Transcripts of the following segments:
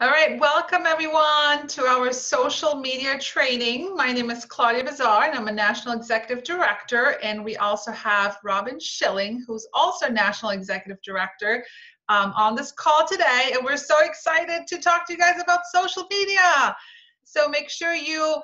All right, welcome everyone to our social media training. My name is Claudia Bazaar and I'm a National Executive Director, and we also have Robin Shilling, who's also National Executive Director, on this call today, and we're so excited to talk to you guys about social media. So make sure you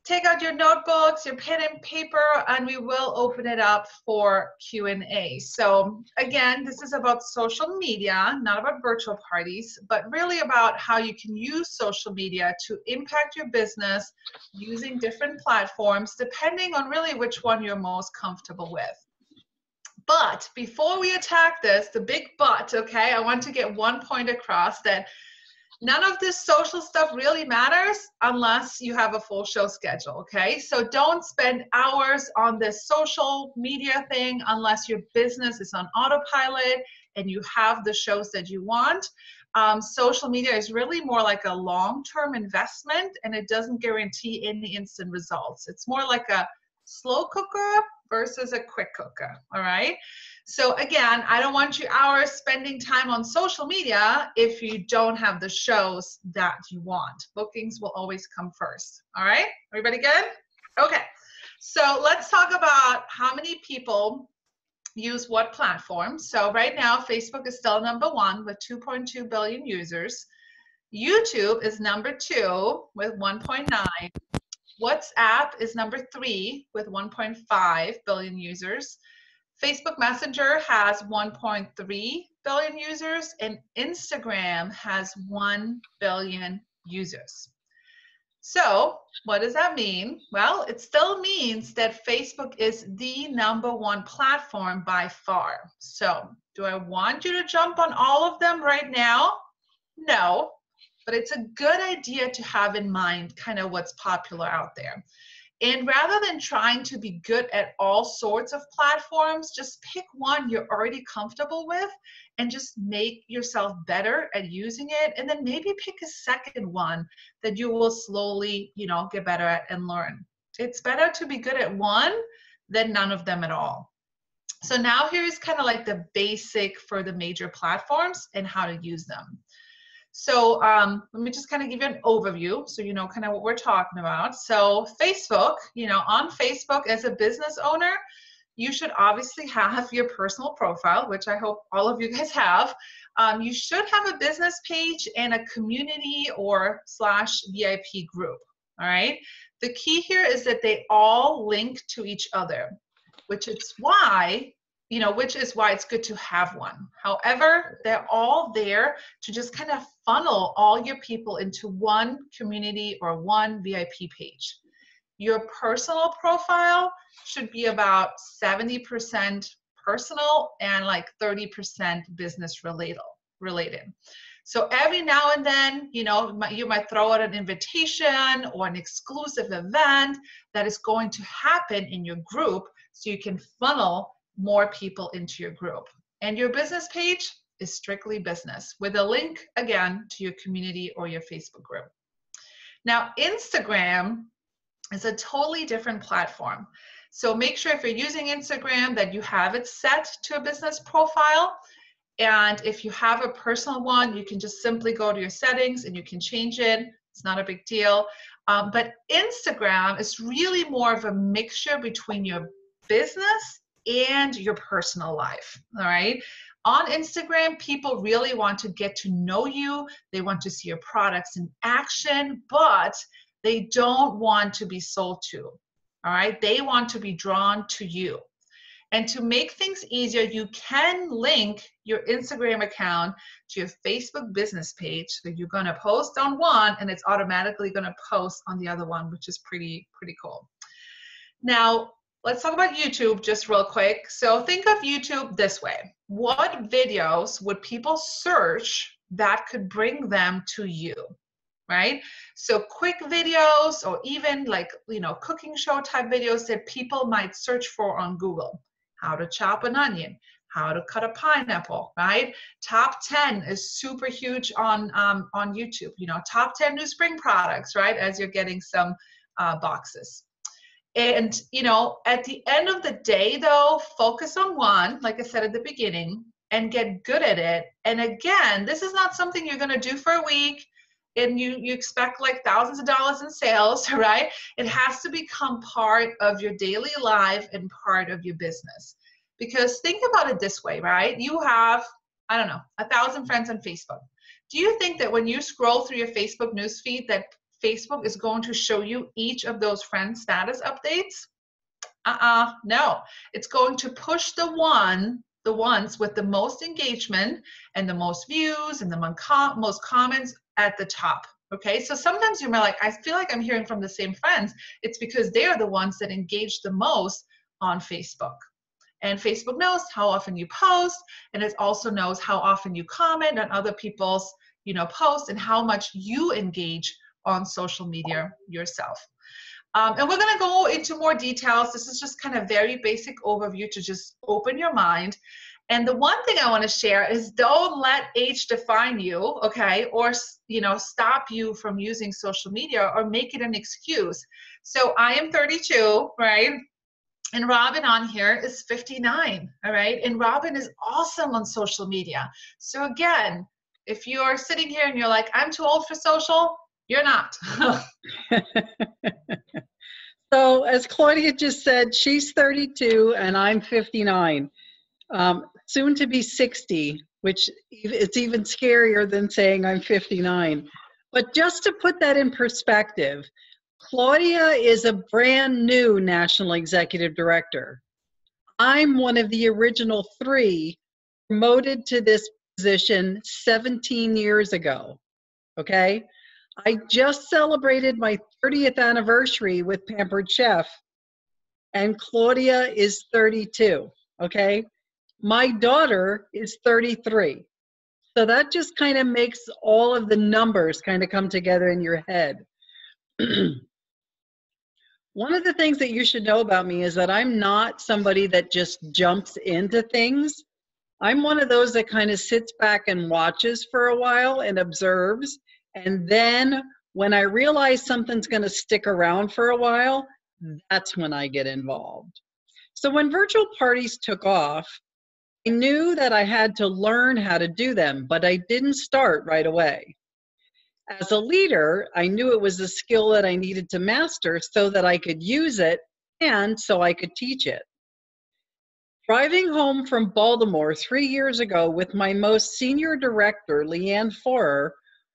take out your notebooks, your pen and paper, and we will open it up for Q&A. So again, this is about social media, not about virtual parties, but really about how you can use social media to impact your business using different platforms, depending on really which one you're most comfortable with. But before we attack this, the big but, okay, I want to get one point across that none of this social stuff really matters unless you have a full show schedule, okay? So don't spend hours on this social media thing unless your business is on autopilot and you have the shows that you want. Social media is really more like a long-term investment, and it doesn't guarantee any instant results. It's more like a slow cooker versus a quick cooker, all right? So again, I don't want you hours spending time on social media if you don't have the shows that you want. Bookings will always come first, all right? Everybody good? Okay, so let's talk about how many people use what platform. So right now, Facebook is still #1 with 2.2 billion users. YouTube is #2 with 1.9. WhatsApp is #3 with 1.5 billion users. Facebook Messenger has 1.3 billion users, and Instagram has 1 billion users. So what does that mean? Well, it still means that Facebook is the #1 platform by far. So do I want you to jump on all of them right now? No, but it's a good idea to have in mind kind of what's popular out there. And rather than trying to be good at all sorts of platforms, just pick one you're already comfortable with and just make yourself better at using it. And then maybe pick a second one that you will slowly, get better at and learn. It's better to be good at one than none of them at all. So now here's kind of like the basic for the major platforms and how to use them. So let me just kind of give you an overview so you know kind of what we're talking about. So Facebook, on Facebook as a business owner, you should obviously have your personal profile, which I hope all of you guys have. You should have a business page and a community or /VIP group, all right? The key here is that they all link to each other, which is why it's good to have one. However, they're all there to just kind of funnel all your people into one community or one VIP page. Your personal profile should be about 70% personal and like 30% business related. So every now and then, you might throw out an invitation or an exclusive event that is going to happen in your group so you can funnel more people into your group. And your business page is strictly business with a link, again, to your community or your Facebook group. Now, Instagram is a totally different platform. So make sure if you're using Instagram that you have it set to a business profile. And if you have a personal one, you can just simply go to your settings and you can change it. It's not a big deal. But Instagram is really more of a mixture between your business and your personal life, all right? On Instagram, people really want to get to know you. They want to see your products in action, but they don't want to be sold to, all right? They want to be drawn to you. And to make things easier, you can link your Instagram account to your Facebook business page. So you're gonna post on one and it's automatically gonna post on the other one, which is pretty cool. Now, let's talk about YouTube just real quick. So think of YouTube this way. What videos would people search that could bring them to you, right? So quick videos or even like, cooking show type videos that people might search for on Google. How to chop an onion, how to cut a pineapple, right? Top 10 is super huge on YouTube. Top 10 new spring products, right? As you're getting some boxes. And, at the end of the day, though, focus on one, like I said at the beginning, and get good at it. And again, this is not something you're going to do for a week. and you expect like thousands of dollars in sales, right? It has to become part of your daily life and part of your business. Because think about it this way, right? You have, I don't know, 1,000 friends on Facebook. Do you think that when you scroll through your Facebook newsfeed that Facebook is going to show you each of those friend status updates? No. It's going to push the ones with the most engagement and the most views and the most comments at the top. Okay, so sometimes you're like, I feel like I'm hearing from the same friends. It's because they're the ones that engage the most on Facebook. And Facebook knows how often you post, and it also knows how often you comment on other people's, posts, and how much you engage on social media yourself. And we're going to go into more details. This is just kind of very basic overview to just open your mind. And the one thing I want to share is don't let age define you, okay, or stop you from using social media or make it an excuse. So I am 32, right? And Robin on here is 59, all right? And Robin is awesome on social media. So again, if you're sitting here and you're like, I'm too old for social, you're not. So as Claudia just said, she's 32 and I'm 59, soon to be 60, which it's even scarier than saying I'm 59. But just to put that in perspective, Claudia is a brand new National Executive Director. I'm one of the original 3 promoted to this position 17 years ago, okay? I just celebrated my 30th anniversary with Pampered Chef, and Claudia is 32, okay? My daughter is 33. So that just kind of makes all of the numbers kind of come together in your head. One of the things that you should know about me is that I'm not somebody that just jumps into things. I'm one of those that kind of sits back and watches for a while and observes. And then when I realize something's going to stick around for a while, that's when I get involved. So when virtual parties took off, I knew that I had to learn how to do them, but I didn't start right away. As a leader, I knew it was a skill that I needed to master so that I could use it and so I could teach it. Driving home from Baltimore 3 years ago with my most senior director, Leanne Forer,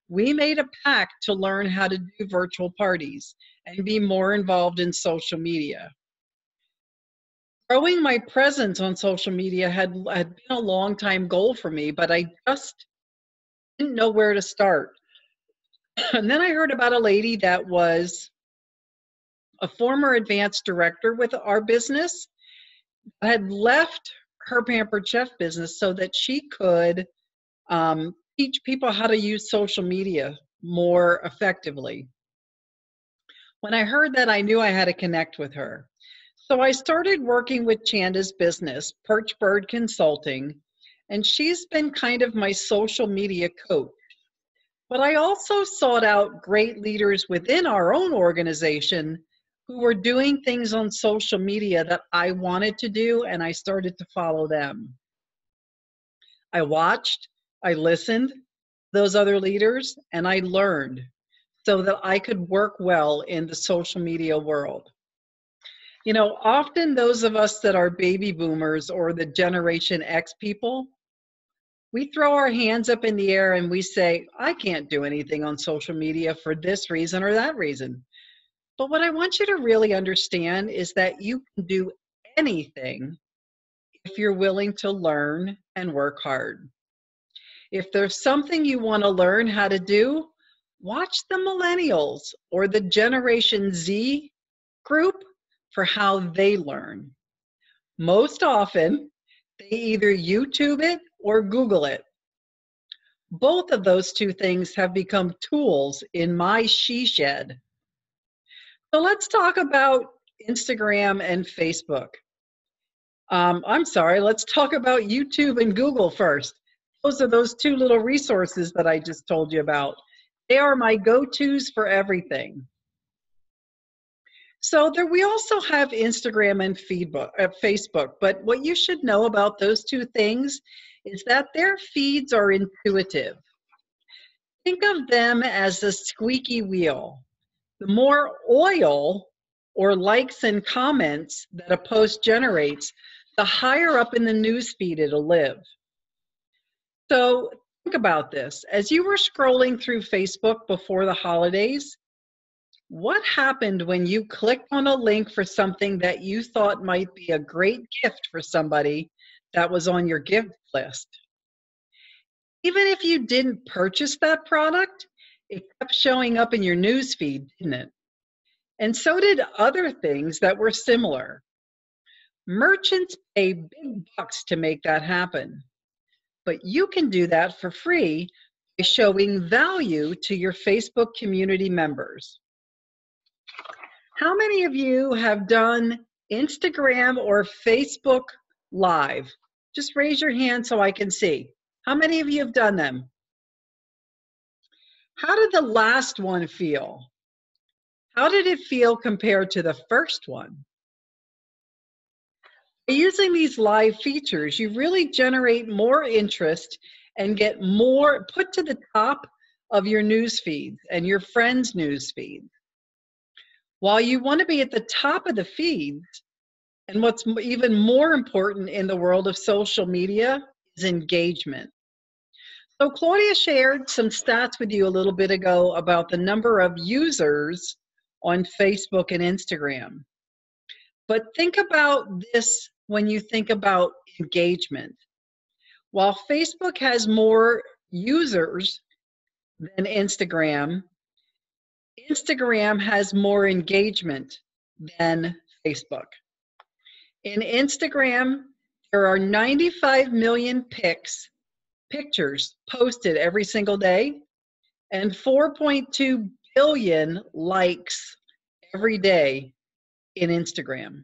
we made a pact to learn how to do virtual parties and be more involved in social media. Growing my presence on social media had been a long time goal for me, but I just didn't know where to start. And then I heard about a lady that was a former advanced director with our business, had left her Pampered Chef business so that she could teach people how to use social media more effectively. When I heard that, I knew I had to connect with her. So I started working with Chanda's business, Pampered Consulting, and she's been kind of my social media coach. But I also sought out great leaders within our own organization who were doing things on social media that I wanted to do, and I started to follow them. I watched, I listened to those other leaders, and I learned so that I could work well in the social media world. You know, often those of us that are baby boomers or the Generation X people, we throw our hands up in the air and we say, I can't do anything on social media for this reason or that reason. But what I want you to really understand is that you can do anything if you're willing to learn and work hard. If there's something you want to learn how to do, watch the millennials or the Generation Z group for how they learn. Most often, they either YouTube it or Google it. Both of those two things have become tools in my she shed. So let's talk about Instagram and Facebook. Let's talk about YouTube and Google first. Those are those 2 little resources that I just told you about. They are my go-tos for everything. So we also have Instagram and Facebook, but what you should know about those 2 things is that their feeds are intuitive. Think of them as a squeaky wheel. The more oil or likes and comments that a post generates, the higher up in the newsfeed it'll live. So think about this. As you were scrolling through Facebook before the holidays, what happened when you clicked on a link for something that you thought might be a great gift for somebody that was on your gift list? Even if you didn't purchase that product, it kept showing up in your newsfeed, didn't it? And so did other things that were similar. Merchants pay big bucks to make that happen, but you can do that for free by showing value to your Facebook community members. How many of you have done Instagram or Facebook Live? Just raise your hand so I can see. How many of you have done them? How did the last one feel? How did it feel compared to the first one? By using these live features, you really generate more interest and get more put to the top of your news feeds and your friends' news feeds. While you want to be at the top of the feeds, and what's even more important in the world of social media is engagement. So Claudia shared some stats with you a little bit ago about the number of users on Facebook and Instagram. But think about this when you think about engagement. While Facebook has more users than Instagram, Instagram has more engagement than Facebook. In Instagram, there are 95 million pictures posted every single day and 4.2 billion likes every day in Instagram.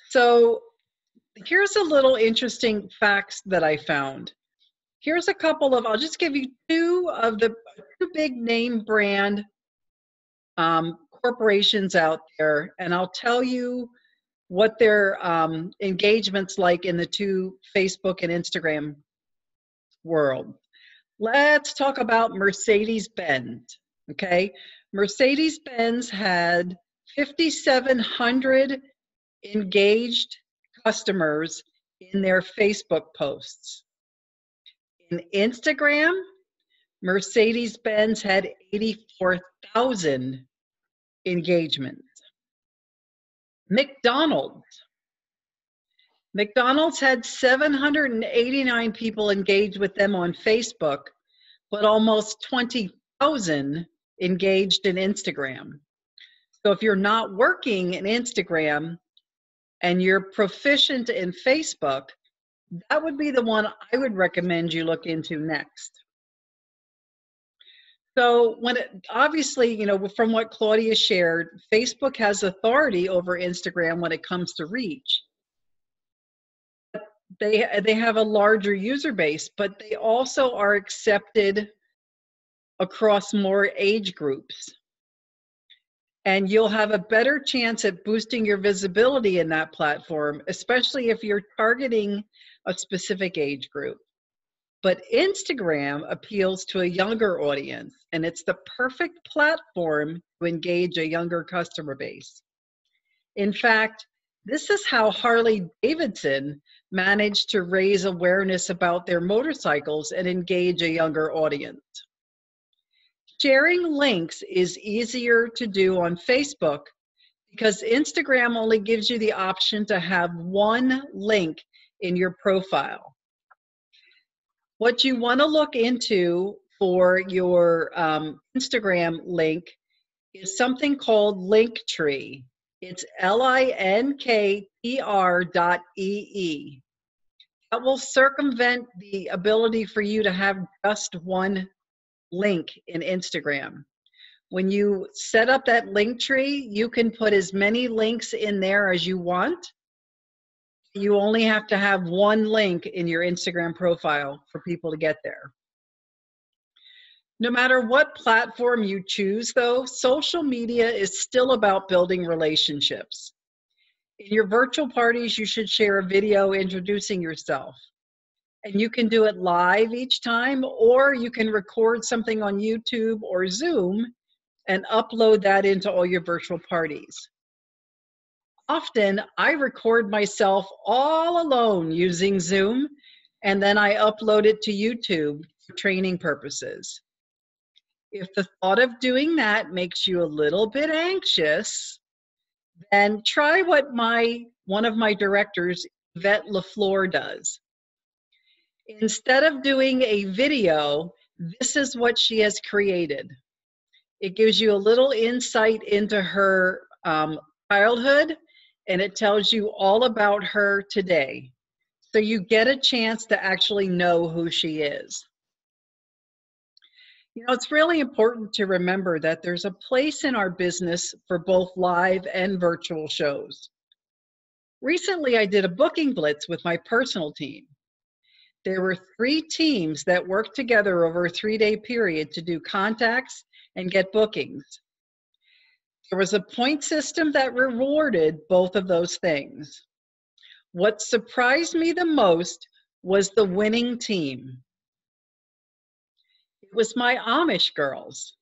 So here's a little interesting facts that I found. Here's a couple of, I'll just give you two big name brand corporations out there, and I'll tell you what their engagement's like in the two Facebook and Instagram world. Let's talk about Mercedes-Benz, okay? Mercedes-Benz had 5,700 engaged customers in their Facebook posts. In Instagram, Mercedes-Benz had 84,000 engagements. McDonald's had 789 people engaged with them on Facebook, but almost 20,000 engaged in Instagram. So if you're not working in Instagram and you're proficient in Facebook, that would be the one I would recommend you look into next. So obviously, you know, from what Claudia shared, Facebook has authority over Instagram when it comes to reach. They have a larger user base, but they also are accepted across more age groups. And you'll have a better chance at boosting your visibility in that platform, especially if you're targeting a specific age group. But Instagram appeals to a younger audience, and it's the perfect platform to engage a younger customer base. In fact, this is how Harley Davidson managed to raise awareness about their motorcycles and engage a younger audience. Sharing links is easier to do on Facebook because Instagram only gives you the option to have one link in your profile. What you want to look into for your Instagram link is something called Linktree. It's linktr.ee. That will circumvent the ability for you to have just one link in Instagram. When you set up that Linktree, you can put as many links in there as you want. You only have to have one link in your Instagram profile for people to get there. No matter what platform you choose, though, social media is still about building relationships. In your virtual parties, you should share a video introducing yourself. And you can do it live each time, or you can record something on YouTube or Zoom and upload that into all your virtual parties. Often I record myself all alone using Zoom, and then I upload it to YouTube for training purposes. If the thought of doing that makes you a little bit anxious, then try what one of my directors, Yvette LaFleur, does. Instead of doing a video, this is what she has created. It gives you a little insight into her childhood, and it tells you all about her today. So you get a chance to actually know who she is. You know, it's really important to remember that there's a place in our business for both live and virtual shows. Recently, I did a booking blitz with my personal team. There were 3 teams that worked together over a 3-day period to do contacts and get bookings. There was a point system that rewarded both of those things. What surprised me the most was the winning team. It was my Amish girls.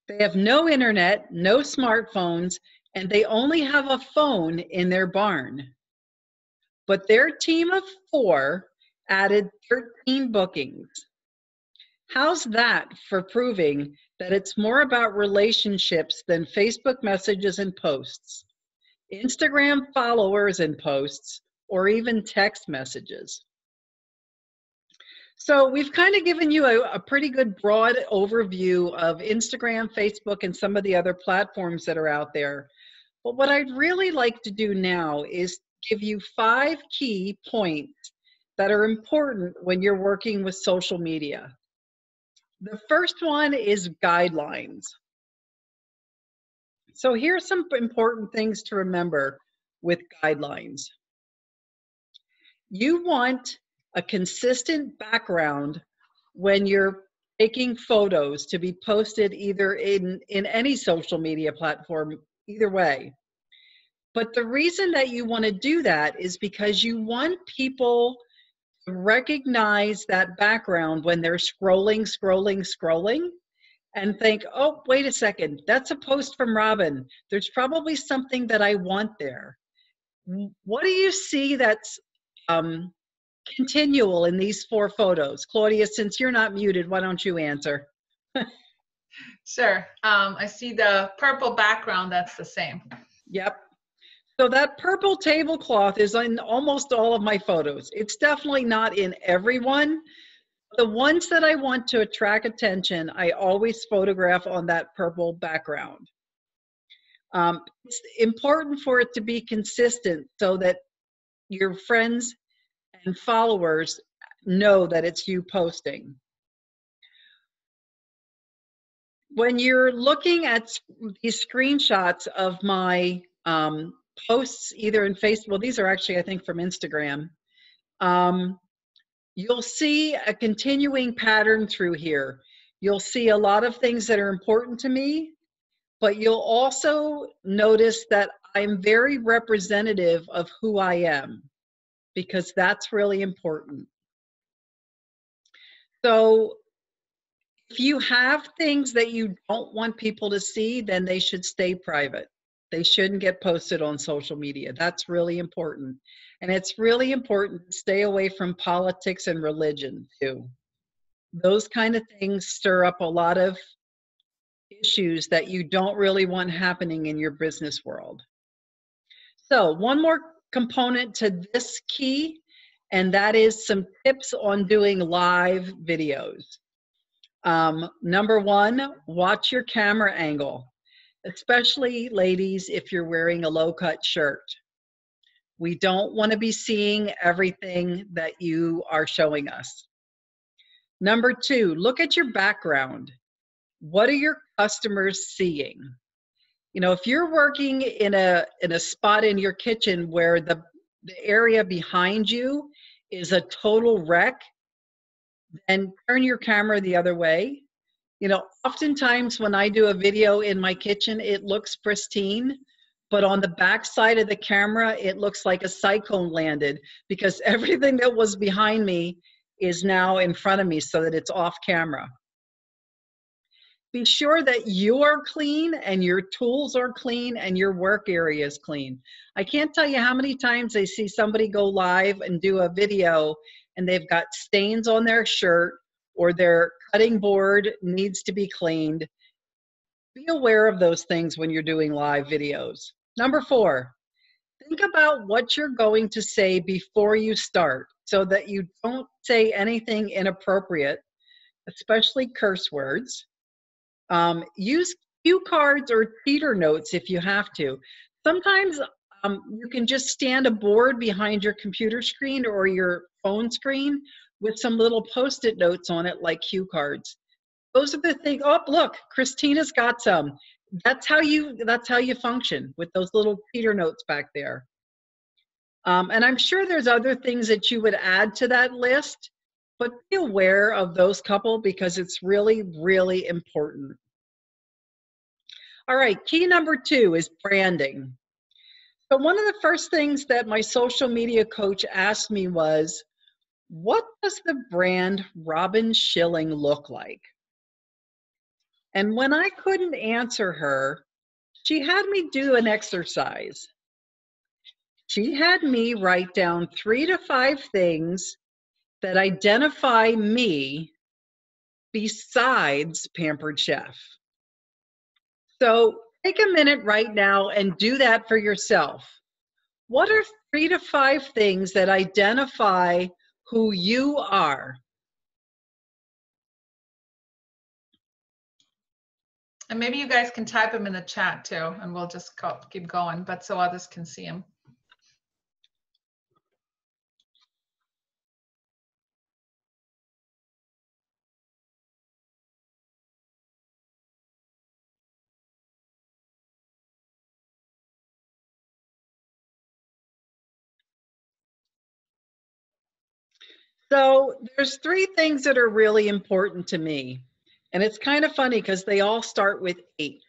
They have no internet, no smartphones, and they only have a phone in their barn. But their team of 4 added 13 bookings. How's that for proving that it's more about relationships than Facebook messages and posts, Instagram followers and posts, or even text messages? So we've kind of given you a pretty good broad overview of Instagram, Facebook, and some of the other platforms that are out there. But what I'd really like to do now is give you 5 key points that are important when you're working with social media. The first one is guidelines. So here's some important things to remember with guidelines. You want a consistent background when you're taking photos to be posted either in any social media platform, either way. But the reason that you want to do that is because you want people to recognize that background when they're scrolling, and think, oh, wait a second, that's a post from Robin. There's probably something that I want there. What do you see that's continual in these 4 photos? Claudia, since you're not muted, why don't you answer? Sure. I see the purple background, that's the same. Yep. So that purple tablecloth is in almost all of my photos. It's definitely not in every one. The ones that I want to attract attention, I always photograph on that purple background. It's important for it to be consistent so that your friends and followers know that it's you posting. When you're looking at these screenshots of my posts, either in Facebook, well, these are actually, I think, from Instagram, you'll see a continuing pattern through here. You'll see a lot of things that are important to me, but you'll also notice that I'm very representative of who I am, because that's really important. So if you have things that you don't want people to see, then they should stay private. They shouldn't get posted on social media. That's really important. And it's really important to stay away from politics and religion too. Those kind of things stir up a lot of issues that you don't really want happening in your business world. So one more component to this key, and that is some tips on doing live videos. Number 1, watch your camera angle, especially ladies if you're wearing a low-cut shirt. We don't want to be seeing everything that you are showing us. Number 2, look at your background. What are your customers seeing? You know, if you're working in a spot in your kitchen where the area behind you is a total wreck, then turn your camera the other way. You know, oftentimes when I do a video in my kitchen, it looks pristine, but on the back side of the camera, it looks like a cyclone landed because everything that was behind me is now in front of me so that it's off camera. Be sure that you are clean and your tools are clean and your work area is clean. I can't tell you how many times I see somebody go live and do a video and they've got stains on their shirt or their cutting board needs to be cleaned. Be aware of those things when you're doing live videos. Number 4, think about what you're going to say before you start so that you don't say anything inappropriate, especially curse words. Use cue cards or cheater notes if you have to. Sometimes you can just stand a board behind your computer screen or your phone screen with some little post-it notes on it like cue cards. Those are the things. Oh, look, Christina's got some. That's how you function with those little cheater notes back there. And I'm sure there's other things that you would add to that list, but be aware of those couple because it's really, really important. All right, key number 2 is branding. So one of the first things that my social media coach asked me was, what does the brand Robin Shilling look like? And when I couldn't answer her, she had me do an exercise. She had me write down 3 to 5 things that identify me besides Pampered Chef. So take a minute right now and do that for yourself. What are 3 to 5 things that identify who you are? And maybe you guys can type them in the chat too, and we'll just keep going, but so others can see them. So there's 3 things that are really important to me. And it's kind of funny because they all start with H.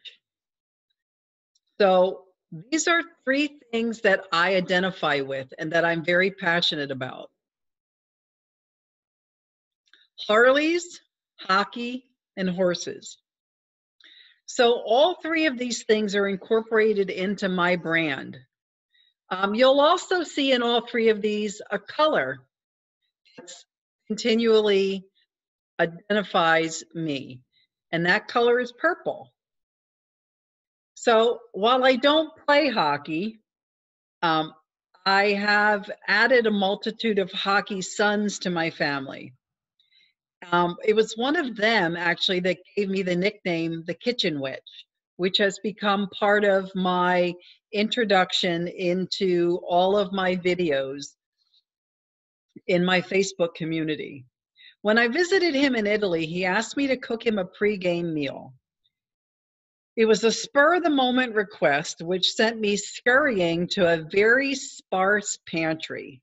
So these are 3 things that I identify with and that I'm very passionate about. Harleys, hockey, and horses. So all 3 of these things are incorporated into my brand. You'll also see in all 3 of these a color that's continually identifies me, and that color is purple. So while I don't play hockey, I have added a multitude of hockey sons to my family. It was one of them actually that gave me the nickname the Kitchen Witch, which has become part of my introduction into all of my videos in my Facebook community. When I visited him in Italy, he asked me to cook him a pre-game meal. It was a spur-of-the-moment request, which sent me scurrying to a very sparse pantry.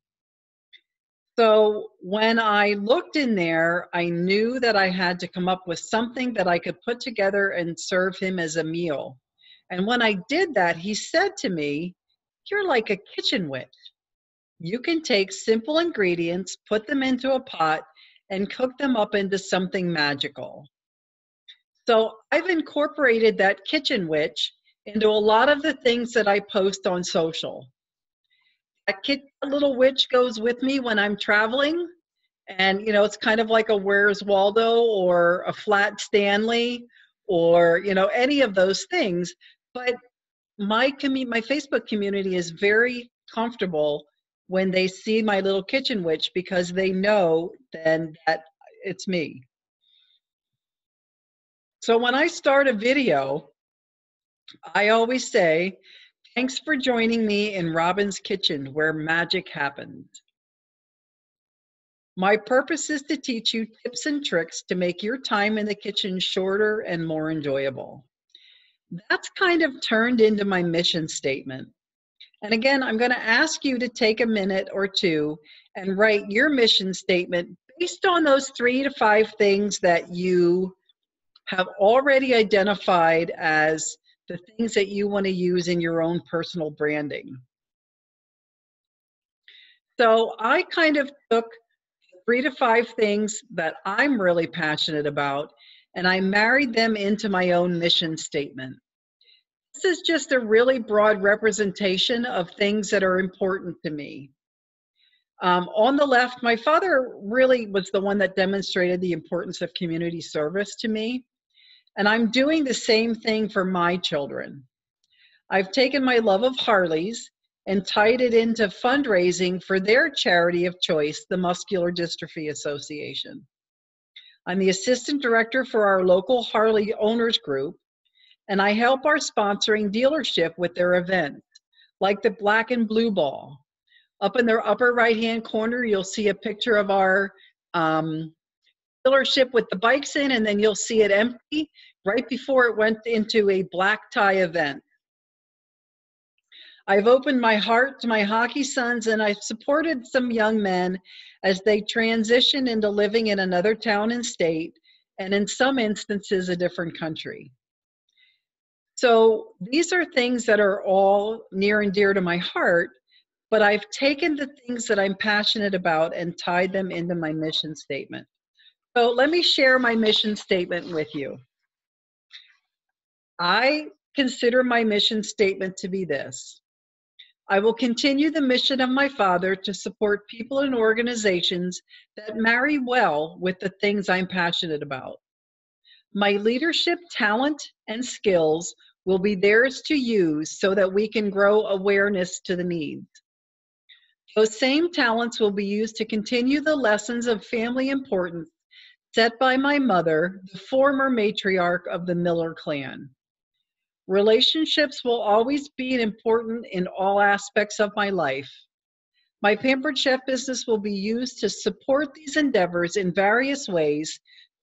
So when I looked in there, I knew that I had to come up with something that I could put together and serve him as a meal. And when I did that, he said to me, "You're like a kitchen witch. You can take simple ingredients, put them into a pot, and cook them up into something magical." So I've incorporated that kitchen witch into a lot of the things that I post on social. That little witch goes with me when I'm traveling. And, you know, it's kind of like a Where's Waldo or a Flat Stanley or, you know, any of those things. But my Facebook community is very comfortable when they see my little kitchen witch because they know then that it's me. So when I start a video, I always say, "Thanks for joining me in Robin's kitchen where magic happened. My purpose is to teach you tips and tricks to make your time in the kitchen shorter and more enjoyable." That's kind of turned into my mission statement. And again, I'm going to ask you to take a minute or two and write your mission statement based on those 3 to 5 things that you have already identified as the things that you want to use in your own personal branding. So I kind of took 3 to 5 things that I'm really passionate about, and I married them into my own mission statement. This is just a really broad representation of things that are important to me. On the left, my father really was the one that demonstrated the importance of community service to me, and I'm doing the same thing for my children. I've taken my love of Harleys and tied it into fundraising for their charity of choice, the Muscular Dystrophy Association. I'm the assistant director for our local Harley owners group, and I help our sponsoring dealership with their events, like the Black and Blue Ball. Up in their upper right-hand corner, you'll see a picture of our dealership with the bikes in, and then you'll see it empty right before it went into a black tie event. I've opened my heart to my hockey sons, and I've supported some young men as they transition into living in another town and state, and in some instances, a different country. So these are things that are all near and dear to my heart, but I've taken the things that I'm passionate about and tied them into my mission statement. So let me share my mission statement with you. I consider my mission statement to be this: I will continue the mission of my father to support people and organizations that marry well with the things I'm passionate about. My leadership talent and skills will be theirs to use so that we can grow awareness to the needs. Those same talents will be used to continue the lessons of family importance set by my mother, the former matriarch of the Miller clan. Relationships will always be important in all aspects of my life. My Pampered Chef business will be used to support these endeavors in various ways,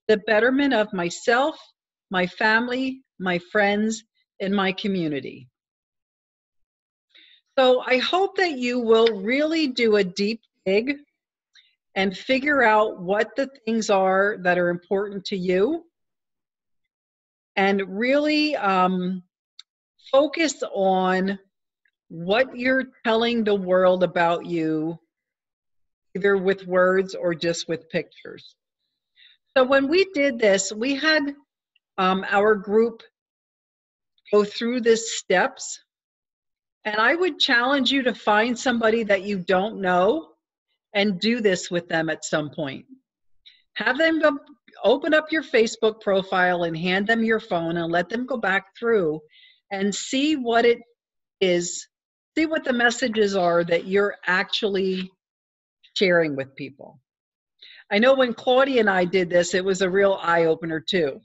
the betterment of myself, my family, my friends, and my community. So I hope that you will really do a deep dig and figure out what the things are that are important to you, and really focus on what you're telling the world about you, either with words or just with pictures. So when we did this, we had our group go through these steps, and I would challenge you to find somebody that you don't know and do this with them at some point. Have them go, open up your Facebook profile and hand them your phone and let them go back through and see what it is, see what the messages are that you're actually sharing with people. I know when Claudia and I did this, it was a real eye-opener too.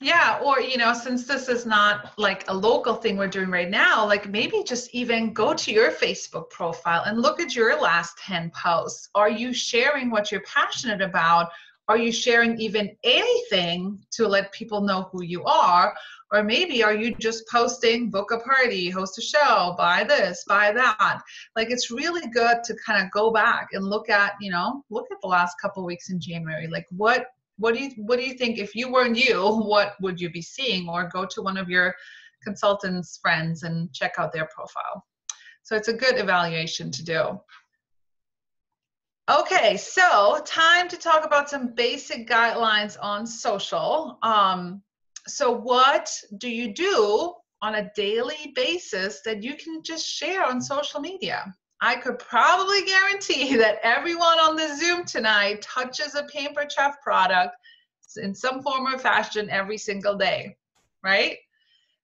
Yeah, or, you know, since this is not like a local thing we're doing right now, like maybe just even go to your Facebook profile and look at your last 10 posts. Are you sharing what you're passionate about? Are you sharing even anything to let people know who you are? Or maybe are you just posting, book a party, host a show, buy this, buy that? Like, it's really good to kind of go back and look at, you know, look at the last couple of weeks in January. Like, what do you think, if you weren't you, what would you be seeing? Or go to one of your consultants' friends and check out their profile. So it's a good evaluation to do. Okay, so time to talk about some basic guidelines on social. So what do you do on a daily basis that you can just share on social media? I could probably guarantee that everyone on the Zoom tonight touches a Pampered Chef product in some form or fashion every single day, right?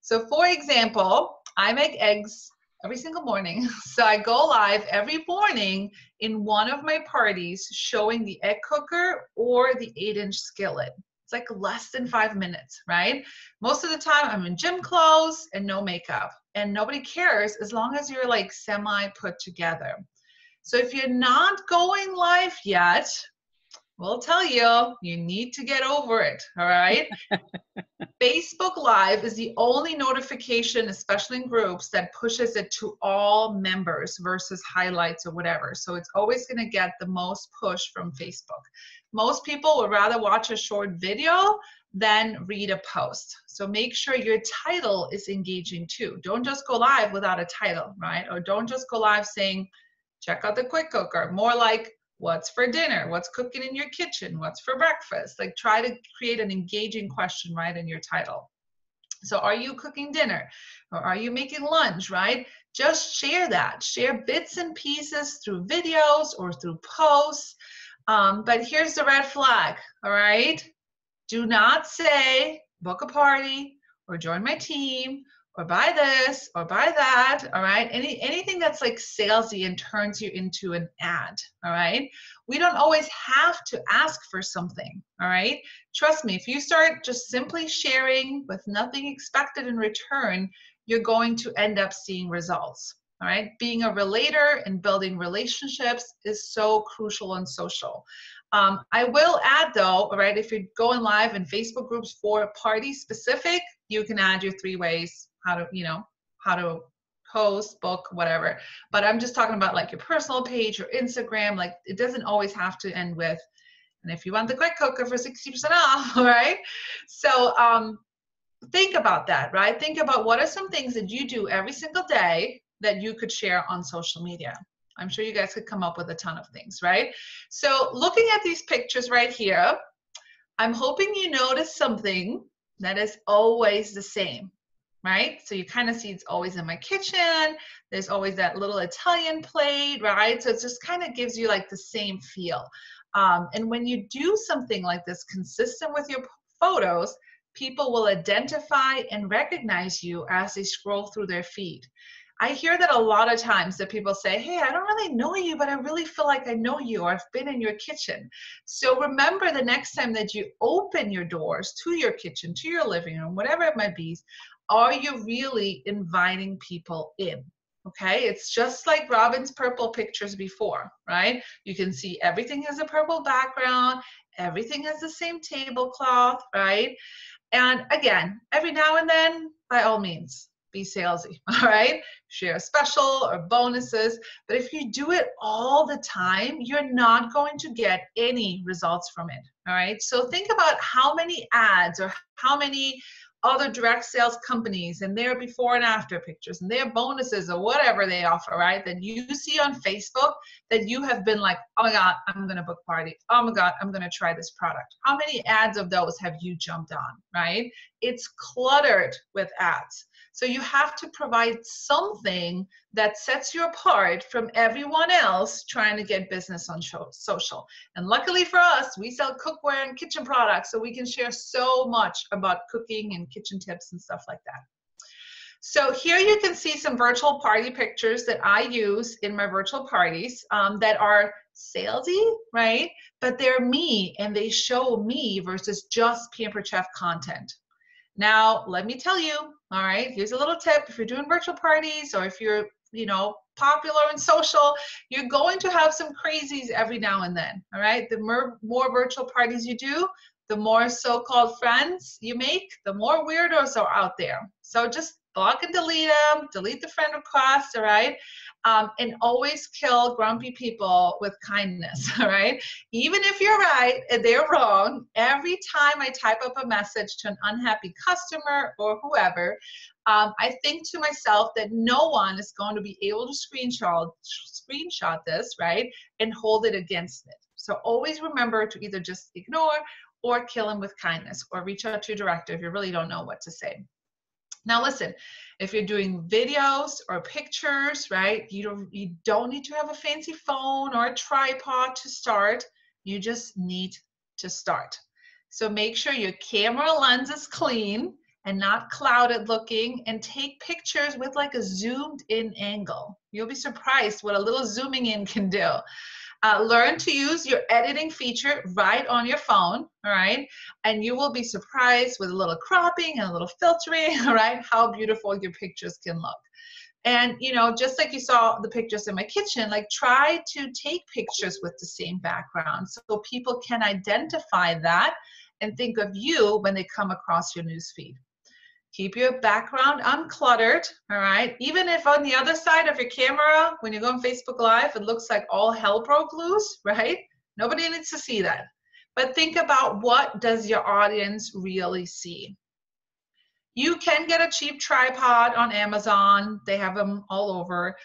So for example, I make eggs every single morning. So I go live every morning in one of my parties showing the egg cooker or the 8-inch skillet. It's like less than 5 minutes, right? Most of the time I'm in gym clothes and no makeup, and nobody cares as long as you're like semi put together. So if you're not going live yet, we'll tell you, you need to get over it, all right? Facebook Live is the only notification, especially in groups, that pushes it to all members versus highlights or whatever. So it's always going to get the most push from Facebook. Most people would rather watch a short video then read a post. So make sure your title is engaging too. Don't just go live without a title, right? Or don't just go live saying, check out the quick cooker. More like, what's for dinner? What's cooking in your kitchen? What's for breakfast? Like, try to create an engaging question, right, in your title. So are you cooking dinner? Or are you making lunch, right? Just share that. Share bits and pieces through videos or through posts. But here's the red flag, all right? Do not say, book a party, or join my team, or buy this, or buy that, all right? Anything that's like salesy and turns you into an ad, all right? We don't always have to ask for something, all right? Trust me, if you start just simply sharing with nothing expected in return, you're going to end up seeing results, all right? Being a relator and building relationships is so crucial and social. I will add though, all right, if you're going live in Facebook groups for party specific, you can add your 3 ways how to, how to post, book, whatever. But I'm just talking about like your personal page or Instagram. Like, it doesn't always have to end with, and if you want the quick cooker for 60% off, all right? So think about that, right? Think about what are some things that you do every single day that you could share on social media. I'm sure you guys could come up with a ton of things, right? So looking at these pictures right here, I'm hoping you notice something that is always the same, right? So you kind of see it's always in my kitchen. There's always that little Italian plate, right? So it just kind of gives you like the same feel. And when you do something like this consistent with your photos, people will identify and recognize you as they scroll through their feed. I hear that a lot of times that people say, hey, I don't really know you, but I really feel like I know you, or I've been in your kitchen. So remember the next time that you open your doors to your kitchen, to your living room, whatever it might be, are you really inviting people in? Okay, it's just like Robin's purple pictures before, right? You can see everything has a purple background, everything has the same tablecloth, right? And again, every now and then, by all means, be salesy, all right? Share special or bonuses. But if you do it all the time, you're not going to get any results from it, all right? So think about how many ads or how many other direct sales companies and their before and after pictures and their bonuses or whatever they offer, right? That you see on Facebook that you have been like, oh my God, I'm going to book party. Oh my God, I'm going to try this product. How many ads of those have you jumped on, right? It's cluttered with ads. So you have to provide something that sets you apart from everyone else trying to get business on social. And luckily for us, we sell cookware and kitchen products, so we can share so much about cooking and kitchen tips and stuff like that. So here you can see some virtual party pictures that I use in my virtual parties that are salesy, right? But they're me, and they show me versus just Pampered Chef content. Now, let me tell you, all right, here's a little tip. If you're doing virtual parties or if you're, popular and social, you're going to have some crazies every now and then, all right? The more virtual parties you do, the more so-called friends you make, the more weirdos are out there. So just block and delete them, delete the friend request, all right? And always kill grumpy people with kindness, all right? Even if you're right and they're wrong, every time I type up a message to an unhappy customer or whoever, I think to myself that no one is going to be able to screenshot this, right, and hold it against it. So always remember to either just ignore or kill them with kindness, or reach out to your director if you really don't know what to say. Now listen, if you're doing videos or pictures, right, you don't need to have a fancy phone or a tripod to start. You just need to start. So make sure your camera lens is clean and not clouded looking, and take pictures with like a zoomed in angle. You'll be surprised what a little zooming in can do. Learn to use your editing feature right on your phone, all right? And you will be surprised with a little cropping and a little filtering, all right, how beautiful your pictures can look. And, just like you saw the pictures in my kitchen, like try to take pictures with the same background so people can identify that and think of you when they come across your newsfeed. Keep your background uncluttered, all right? Even if on the other side of your camera, when you go on Facebook Live, it looks like all hell broke loose, right? Nobody needs to see that. but think about, what does your audience really see? You can get a cheap tripod on Amazon. They have them all over.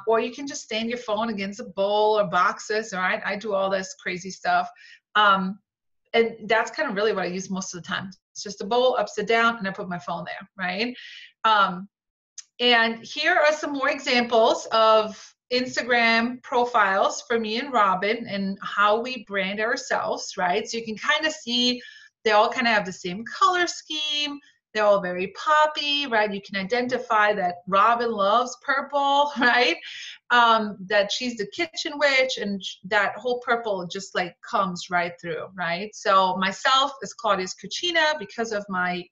Or you can just stand your phone against a bowl or boxes. All right, I do all this crazy stuff. And that's kind of really what I use most of the time. It's just a bowl upside down, and I put my phone there, right? And here are some more examples of Instagram profiles for me and Robin and how we brand ourselves, right? So you can kind of see they all kind of have the same color scheme. They're all very poppy, right? You can identify that Robin loves purple, right? That she's the kitchen witch, and that whole purple just like comes right through, right? So myself is Claudia's Cucina because of my,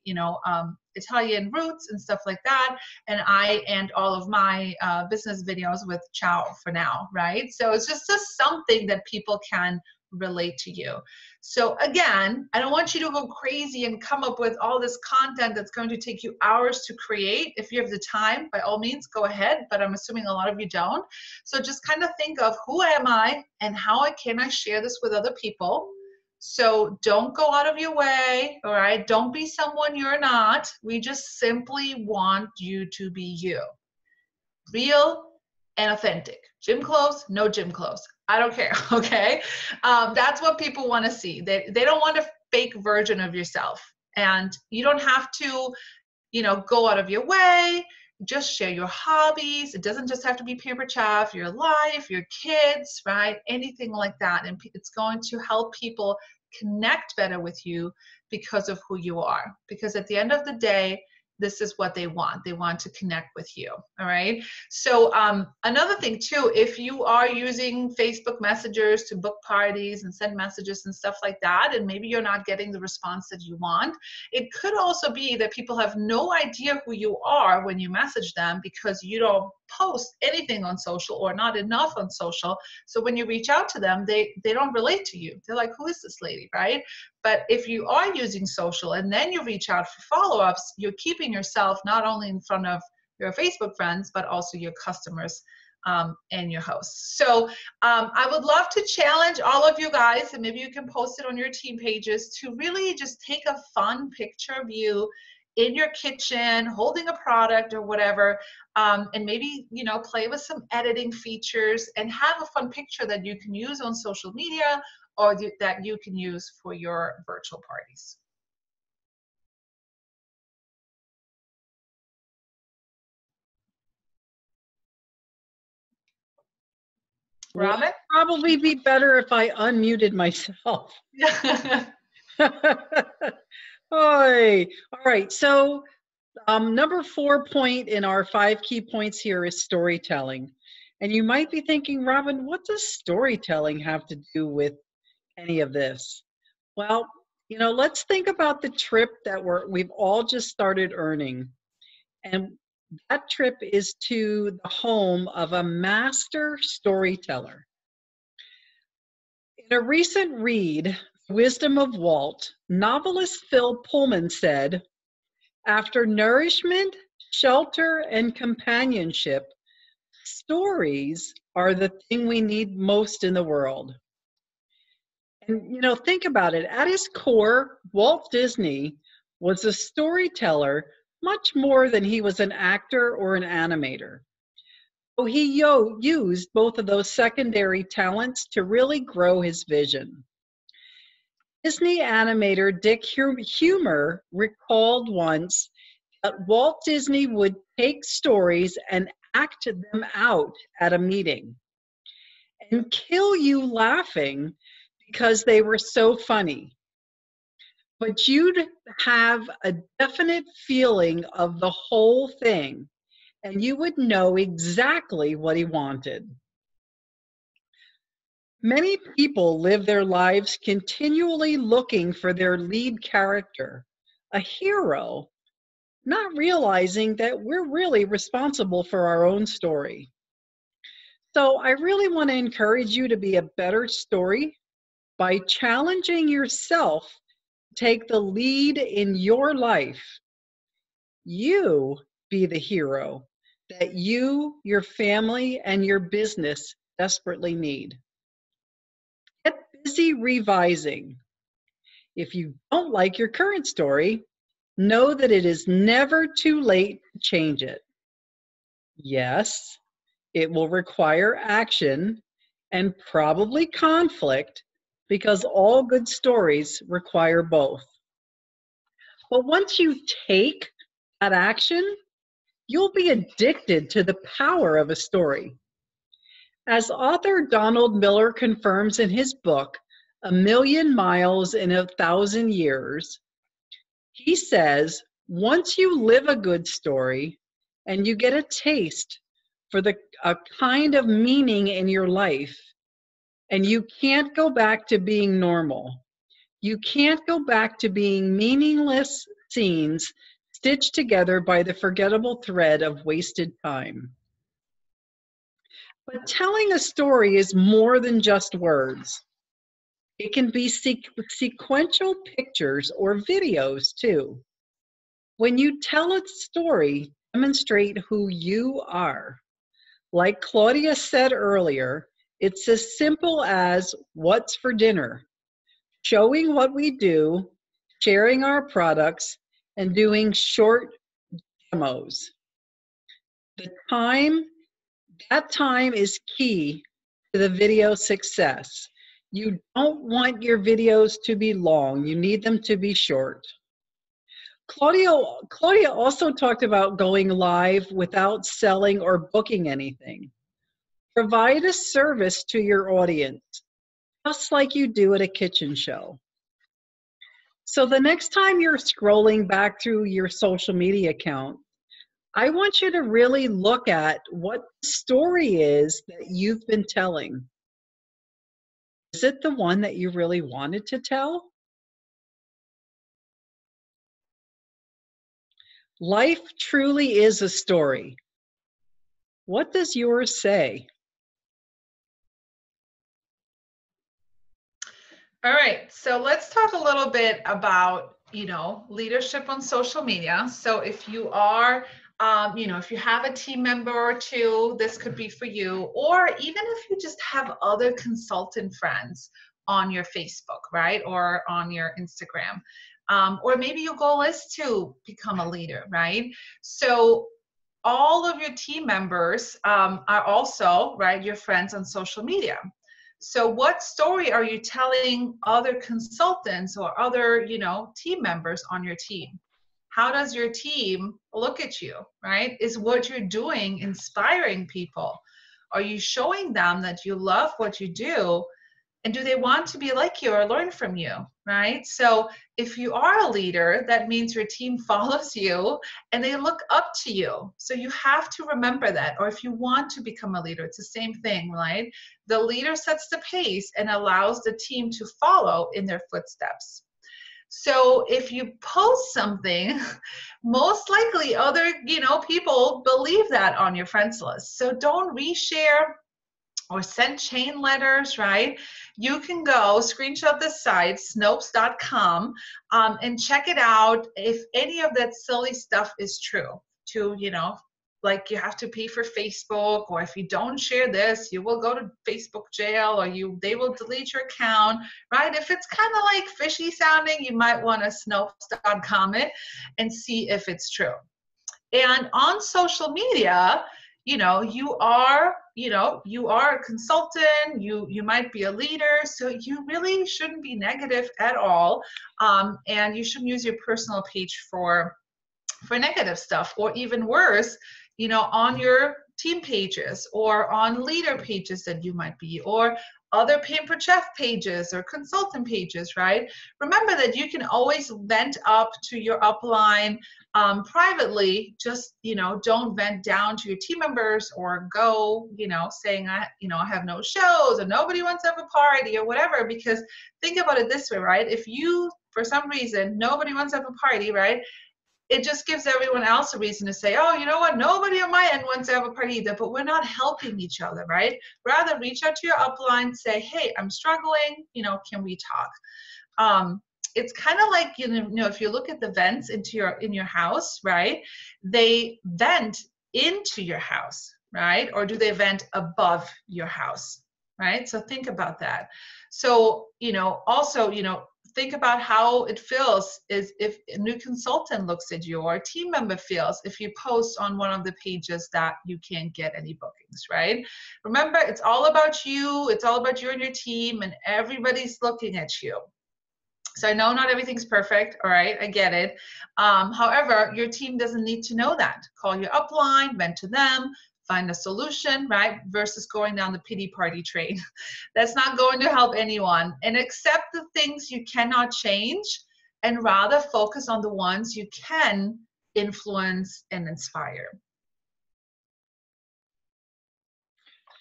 Italian roots and stuff like that. And I end all of my business videos with ciao for now, right? So it's just something that people can relate to you. So again, I don't want you to go crazy and come up with all this content that's going to take you hours to create. If you have the time, by all means, go ahead, but I'm assuming a lot of you don't. So just kind of think of, who am I and how can I share this with other people? So don't go out of your way, all right? Don't be someone you're not. We just simply want you to be you. Real and authentic. Gym clothes, no gym clothes. I don't care, okay? That's what people want to see. They don't want a fake version of yourself. And you don't have to, go out of your way. Just share your hobbies. It doesn't just have to be Pampered Chef, your life, your kids, right? Anything like that. And it's going to help people connect better with you because of who you are. Because at the end of the day, this is what they want. They want to connect with you, all right? So another thing too, if you are using Facebook messengers to book parties and send messages and stuff like that, and maybe you're not getting the response that you want, it could also be that people have no idea who you are when you message them because you don't post anything on social or not enough on social. So when you reach out to them, they don't relate to you. They're like, who is this lady, right? But if you are using social and then you reach out for follow-ups, you're keeping yourself not only in front of your Facebook friends, but also your customers and your hosts. So I would love to challenge all of you guys, and maybe you can post it on your team pages, to really just take a fun picture of you in your kitchen, holding a product or whatever, and maybe, play with some editing features and have a fun picture that you can use on social media or that you can use for your virtual parties. Well, Robin? it'd probably be better if I unmuted myself. Oy. All right, so number 4 point in our 5 key points here is storytelling. And you might be thinking, Robin, what does storytelling have to do with any of this? Well, let's think about the trip that we've all just started earning. And that trip is to the home of a master storyteller. In a recent read, Wisdom of Walt, novelist Phil Pullman said, after nourishment, shelter, and companionship, stories are the thing we need most in the world. And, think about it. At his core, Walt Disney was a storyteller much more than he was an actor or an animator. So he used both of those secondary talents to really grow his vision. Disney animator Dick Humer recalled once that Walt Disney would take stories and act them out at a meeting and kill you laughing because they were so funny. But you'd have a definite feeling of the whole thing, and you would know exactly what he wanted. Many people live their lives continually looking for their lead character, a hero, not realizing that we're really responsible for our own story. So I really want to encourage you to be a better story by challenging yourself to take the lead in your life. You be the hero that you, your family, and your business desperately need. Get busy revising, If you don't like your current story, know that it is never too late to change it. Yes, it will require action and probably conflict because all good stories require both. But once you take that action, you'll be addicted to the power of a story. As author Donald Miller confirms in his book, A Million Miles in 1,000 Years, he says, once you live a good story and you get a taste for a kind of meaning in your life, and you can't go back to being normal. You can't go back to being meaningless scenes stitched together by the forgettable thread of wasted time. But telling a story is more than just words. It can be sequential pictures or videos too. When you tell a story, demonstrate who you are. Like Claudia said earlier, it's as simple as what's for dinner, showing what we do, sharing our products, and doing short demos. That time is key to the video success. You don't want your videos to be long. You need them to be short. Claudia also talked about going live without selling or booking anything. Provide a service to your audience, just like you do at a kitchen show. So the next time you're scrolling back through your social media account, I want you to really look at what the story is that you've been telling. Is it the one that you really wanted to tell? Life truly is a story. What does yours say? All right, so let's talk a little bit about, leadership on social media. So if you are, if you have a team member or two, this could be for you, or even if you just have other consultant friends on your Facebook, right, or on your Instagram, or maybe your goal is to become a leader, right? So all of your team members are also, right, your friends on social media. So what story are you telling other consultants or other, team members on your team? How does your team look at you, right? Is what you're doing inspiring people? Are you showing them that you love what you do? And do they want to be like you or learn from you, right? So if you are a leader, that means your team follows you and they look up to you. So you have to remember that. Or if you want to become a leader, it's the same thing, right? The leader sets the pace and allows the team to follow in their footsteps. So if you post something, most likely other, people believe that on your friends list. So don't reshare or send chain letters, right? You can go screenshot the site, snopes.com, and check it out if any of that silly stuff is true. Like you have to pay for Facebook, or if you don't share this, you will go to Facebook jail, or they will delete your account, right? If it's kind of like fishy sounding, you might want to snopes.com it and see if it's true. And on social media, you are a consultant, you might be a leader, so you really shouldn't be negative at all, and you shouldn't use your personal page for negative stuff, or even worse, on your team pages or on leader pages that you might be, or other Pampered Chef pages or consultant pages, right? Remember that you can always vent up to your upline privately. Just, don't vent down to your team members or go, saying, I have no shows or nobody wants to have a party or whatever, because think about it this way, right? If you, for some reason, nobody wants to have a party, right? It just gives everyone else a reason to say, oh, you know what, nobody on my end wants to have a party either, but we're not helping each other, right? Rather, reach out to your upline, say, hey, I'm struggling, can we talk? It's kind of like, if you look at the vents in your house, right? They vent into your house, right? Or do they vent above your house, right? So think about that. So, also, think about how it feels is if a new consultant looks at you, or a team member feels if you post on one of the pages that you can't get any bookings, right? Remember, it's all about you. It's all about you and your team, and everybody's looking at you. So I know not everything's perfect, all right, I get it. However, your team doesn't need to know that. Call your upline, vent to them, find a solution, right? Versus going down the pity party train. That's not going to help anyone. And accept the things you cannot change, and rather focus on the ones you can influence and inspire.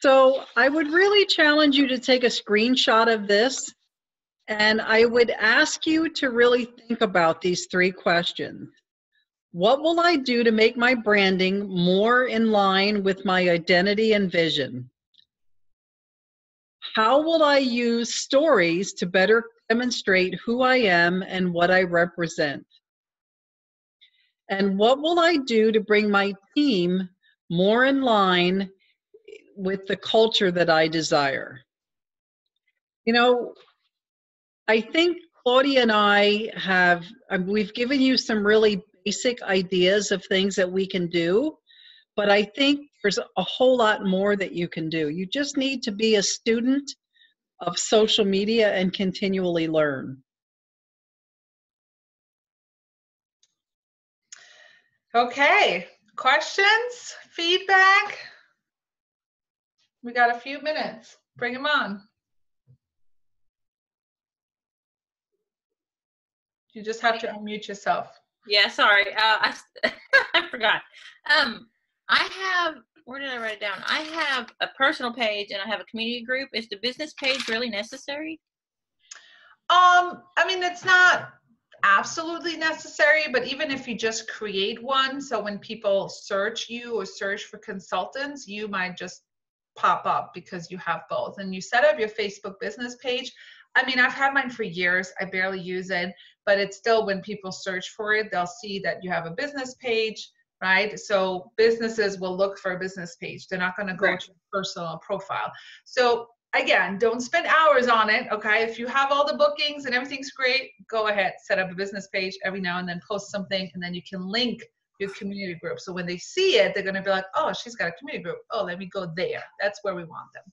So I would really challenge you to take a screenshot of this, and I would ask you to really think about these 3 questions. What will I do to make my branding more in line with my identity and vision? How will I use stories to better demonstrate who I am and what I represent? And what will I do to bring my team more in line with the culture that I desire? You know, I think Claudia and I we've given you some really basic ideas of things that we can do, but I think there's a whole lot more that you can do. You just need to be a student of social media and continually learn. Okay, questions, feedback? We got a few minutes. Bring them on. You just have to unmute yourself. Yeah, sorry. I forgot. I have, where did I write it down? I have a personal page and I have a community group. Is the business page really necessary? I mean, it's not absolutely necessary, but even if you just create one, so when people search you or search for consultants, you might just pop up because you have both. And you set up your Facebook business page. I mean, I've had mine for years. I barely use it, but it's still, when people search for it, they'll see that you have a business page, right? So businesses will look for a business page. They're not going to go to your personal profile. So again, don't spend hours on it, okay? If you have all the bookings and everything's great, go ahead, set up a business page every now and then, post something, and then you can link your community group. So when they see it, they're going to be like, oh, she's got a community group. Oh, let me go there. That's where we want them.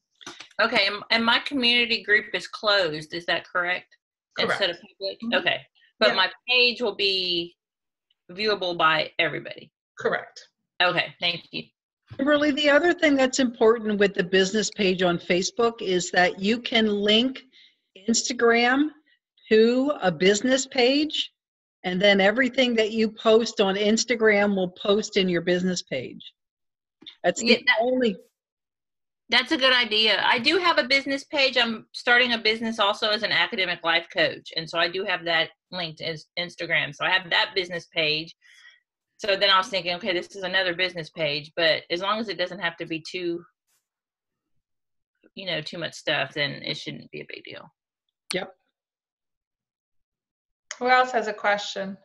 Okay, and my community group is closed. Is that correct? Correct. Instead of public? Okay, but Yep. my page will be viewable by everybody. Correct. Okay, thank you. Really, the other thing that's important with the business page on Facebook is that you can link Instagram to a business page, and then everything that you post on Instagram will post in your business page. That's the only. That's a good idea. I do have a business page. I'm starting a business also as an academic life coach. And so I do have that linked as Instagram. So I have that business page. So then I was thinking, okay, this is another business page, but as long as it doesn't have to be too much stuff, then it shouldn't be a big deal. Yep. Who else has a question?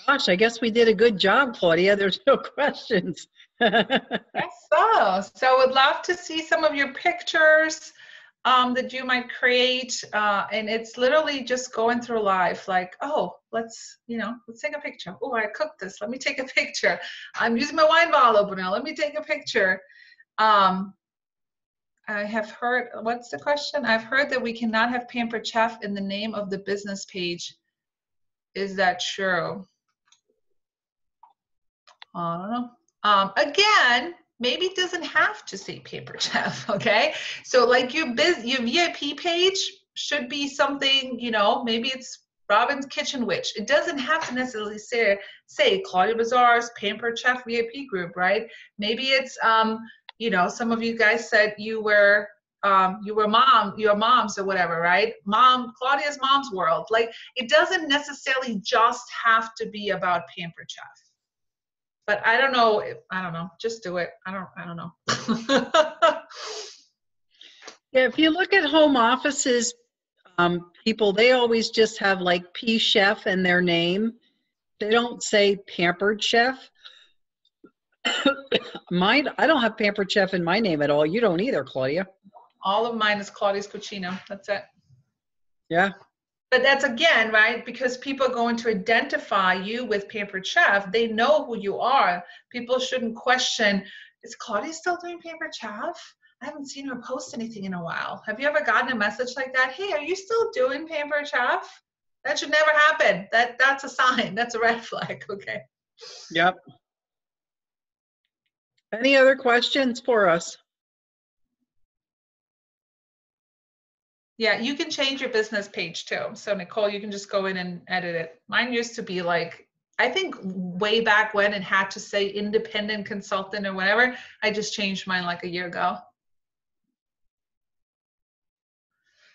Gosh, I guess we did a good job, Claudia. There's no questions. Yes, so would love to see some of your pictures that you might create, and it's literally just going through life, like, oh, let's take a picture. Oh, I cooked this. Let me take a picture. I'm using my wine bottle opener. Let me take a picture. I have heard, what's the question? I've heard that we cannot have Pampered Chef in the name of the business page. Is that true? I don't know. Again, maybe it doesn't have to say Pampered Chef, okay? So like your VIP page should be something, maybe it's Robin's Kitchen Witch. It doesn't have to necessarily say Claudia Bazaar's Pampered Chef VIP group, right? Maybe it's, some of you guys said you were your moms or whatever, right? Claudia's Mom's World. Like, it doesn't necessarily just have to be about Pampered Chef. But I don't know. Just do it. I don't know. Yeah, if you look at home offices, people, they always just have like P Chef in their name. They don't say Pampered Chef. Mine, I don't have Pampered Chef in my name at all. You don't either, Claudia. All of mine is Claudia's Cucina. That's it. Yeah. But that's again, right? Because people are going to identify you with Pampered Chef. They know who you are. People shouldn't question, is Claudia still doing Pampered Chef? I haven't seen her post anything in a while. Have you ever gotten a message like that? Hey, are you still doing Pampered Chef? That should never happen. That's a sign. That's a red flag. Okay. Yep. Any other questions for us? Yeah, you can change your business page too. So Nicole, you can just go in and edit it. Mine used to be like, I think way back when it had to say independent consultant or whatever. I just changed mine like a year ago.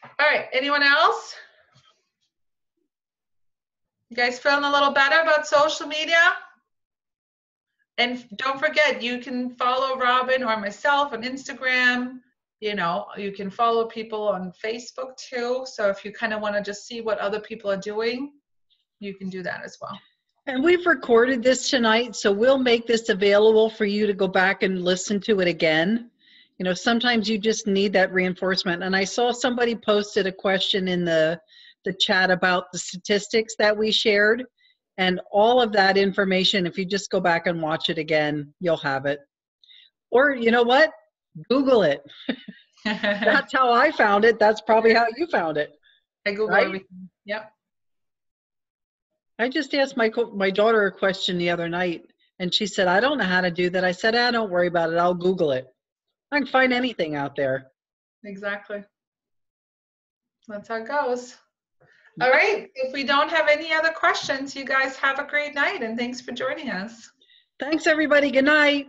All right, anyone else? You guys feeling a little better about social media? And don't forget, you can follow Robin or myself on Instagram. You know, you can follow people on Facebook too. So if you kind of want to just see what other people are doing, you can do that as well. And we've recorded this tonight, so we'll make this available for you to go back and listen to it again. You know, sometimes you just need that reinforcement. And I saw somebody posted a question in the chat about the statistics that we shared. And all of that information, if you just go back and watch it again, you'll have it. Or, you know what? Google it. That's how I found it. That's probably how you found it. I Google right? everything. Yep. I just asked my daughter a question the other night, and she said, I don't know how to do that. I said, don't worry about it. I'll Google it. I can find anything out there. Exactly. That's how it goes. All right. If we don't have any other questions, you guys have a great night, and thanks for joining us. Thanks, everybody. Good night.